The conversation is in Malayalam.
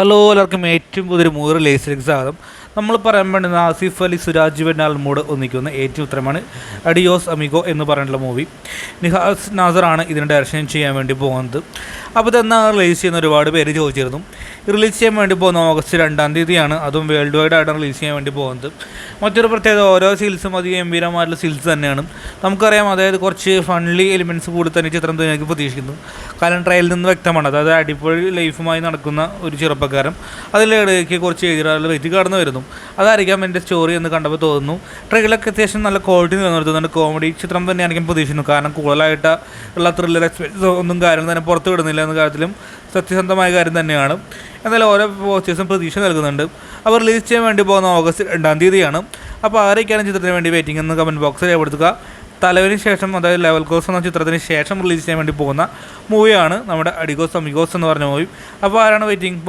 ഹലോ എല്ലാവർക്കും ഏറ്റവും പുതിയൊരു മൂവി റിലീസിലേക്ക് സ്വാഗതം. നമ്മൾ പറയാൻ വേണ്ടുന്ന ആസിഫ് അലി സുരാജ് വെന്നാൽമൂട് ഒന്നിക്കുന്ന ഏറ്റവും ഉത്തരമാണ് അഡിയോസ് അമിഗോ എന്ന് പറഞ്ഞിട്ടുള്ള മൂവി. നിഹാസ് നാസറാണ് ഇതിന് ഡയറക്ഷൻ ചെയ്യാൻ വേണ്ടി പോകുന്നത്. അപ്പോൾ ഇതെന്നാണ് റിലീസ് ചെയ്യുന്ന ഒരുപാട് പേര് ചോദിച്ചിരുന്നു. റിലീസ് ചെയ്യാൻ വേണ്ടി പോകുന്ന ഓഗസ്റ്റ് 2-ാം തീയതിയാണ്. അതും വേൾഡ് വൈഡ് ആയിട്ടാണ് റിലീസ് ചെയ്യാൻ വേണ്ടി പോകുന്നത്. മറ്റൊരു പ്രത്യേകത, ഓരോ സീൽസും അധികം ഗംഭീരമായിട്ടുള്ള സീൽസ് തന്നെയാണ്. നമുക്കറിയാം, അതായത് കുറച്ച് ഫൺലി എലിമെൻറ്റ്സ് കൂടി തന്നെ ചിത്രം തനിക്ക് പ്രതീക്ഷിക്കുന്നു. കാരണം ട്രയലിൽ നിന്ന് വ്യക്തമാണ്, അതായത് അടിപൊളി ലൈഫുമായി നടക്കുന്ന ഒരു ചെറുപ്പക്കാരൻ അതിലേക്ക് കുറച്ച് എതിരാളുകൾ വ്യക്തി കടന്നു വരുന്നു. അതായിരിക്കാം എൻ്റെ സ്റ്റോറി എന്ന് കണ്ടപ്പോൾ തോന്നുന്നു. ട്രെയിലൊക്കെ അത്യാവശ്യം നല്ല ക്വാളിറ്റി നിലനിർത്തുന്നുണ്ട്. കോമഡി ചിത്രം തന്നെയാണ് ഞാൻ പ്രതീക്ഷിക്കുന്നു. കാരണം കൂടുതലായിട്ട് ഉള്ള ത്രില്ലർ എക്സ്പീരിയൻസ് ഒന്നും കാര്യം തന്നെ പുറത്ത് വിടുന്നില്ല എന്ന കാര്യത്തിലും സത്യസന്ധമായ കാര്യം തന്നെയാണ്. എന്നാലും ഓരോ പോസ്റ്റേഴ്സും പ്രതീക്ഷ നൽകുന്നുണ്ട്. അവർ റിലീസ് ചെയ്യാൻ വേണ്ടി പോകുന്ന ഓഗസ്റ്റ് 2-ാം തീയതിയാണ്. അപ്പോൾ ആരൊക്കെയാണ് ചിത്രത്തിന് വേണ്ടി വെയിറ്റിംഗ് എന്ന് കമൻറ്റ് ബോക്സിൽ രേഖപ്പെടുത്തുക. തലവിന് ശേഷം, അതായത് ലെവൽ കോഴ്സ് എന്ന ചിത്രത്തിന് ശേഷം റിലീസ് ചെയ്യാൻ വേണ്ടി പോകുന്ന മൂവിയാണ് നമ്മുടെ അഡിയോസ് അമിഗോസ് എന്ന് പറഞ്ഞ മൂവി. അപ്പോൾ ആരാണ് വെയിറ്റിംഗ്?